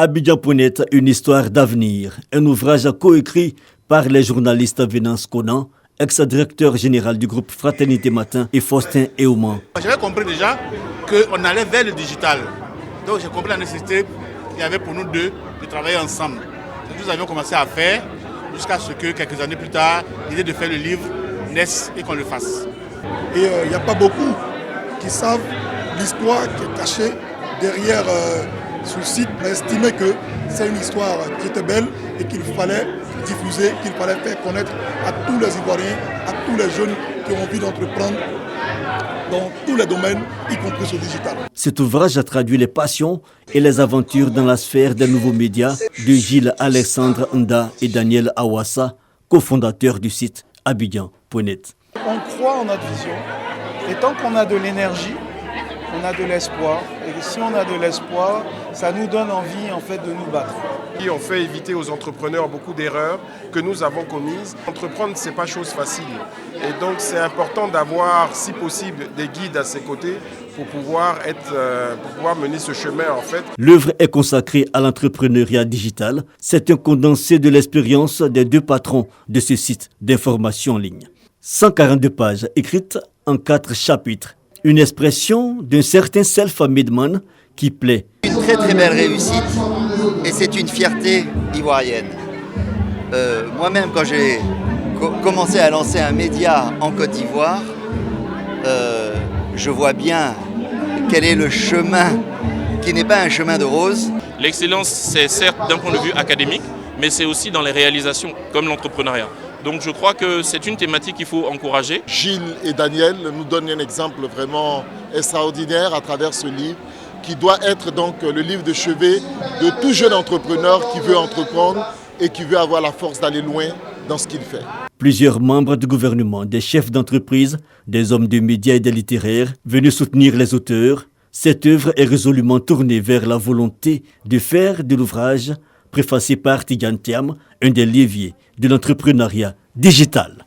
Abidjan.net, une histoire d'avenir. Un ouvrage coécrit par les journalistes Venance Conan, ex-directeur général du groupe Fraternité Matin, et Faustin Eouman. J'avais compris déjà qu'on allait vers le digital. Donc j'ai compris la nécessité qu'il y avait pour nous deux de travailler ensemble. Nous avions commencé à faire jusqu'à ce que quelques années plus tard, l'idée de faire le livre naisse et qu'on le fasse. Et il n'y a pas beaucoup qui savent l'histoire qui est cachée derrière ce site. On a estimé que c'est une histoire qui était belle et qu'il fallait diffuser, qu'il fallait faire connaître à tous les Ivoiriens, à tous les jeunes qui ont envie d'entreprendre dans tous les domaines, y compris ce digital. Cet ouvrage a traduit les passions et les aventures dans la sphère des nouveaux médias de Gilles Alexandre Nda et Daniel Awassa, cofondateurs du site Abidjan.net. On croit en notre vision et tant qu'on a de l'énergie, on a de l'espoir. Et si on a de l'espoir, ça nous donne envie en fait de nous battre. On fait éviter aux entrepreneurs beaucoup d'erreurs que nous avons commises. Entreprendre, ce n'est pas chose facile. Et donc c'est important d'avoir, si possible, des guides à ses côtés pour pouvoir mener ce chemin en fait. L'œuvre est consacrée à l'entrepreneuriat digital. C'est un condensé de l'expérience des deux patrons de ce site d'information en ligne. 142 pages écrites en 4 chapitres. Une expression d'un certain self-made man qui plaît. Une très très belle réussite et c'est une fierté ivoirienne. Moi-même, quand j'ai commencé à lancer un média en Côte d'Ivoire, je vois bien quel est le chemin qui n'est pas un chemin de rose. L'excellence, c'est certes d'un point de vue académique, mais c'est aussi dans les réalisations, comme l'entrepreneuriat. Donc je crois que c'est une thématique qu'il faut encourager. Gilles et Daniel nous donnent un exemple vraiment extraordinaire à travers ce livre, qui doit être donc le livre de chevet de tout jeune entrepreneur qui veut entreprendre et qui veut avoir la force d'aller loin dans ce qu'il fait. Plusieurs membres du gouvernement, des chefs d'entreprise, des hommes de médias et des littéraires venus soutenir les auteurs. Cette œuvre est résolument tournée vers la volonté de faire de l'ouvrage, préfacé par Tidiane Thiam, un des leviers de l'entrepreneuriat digital.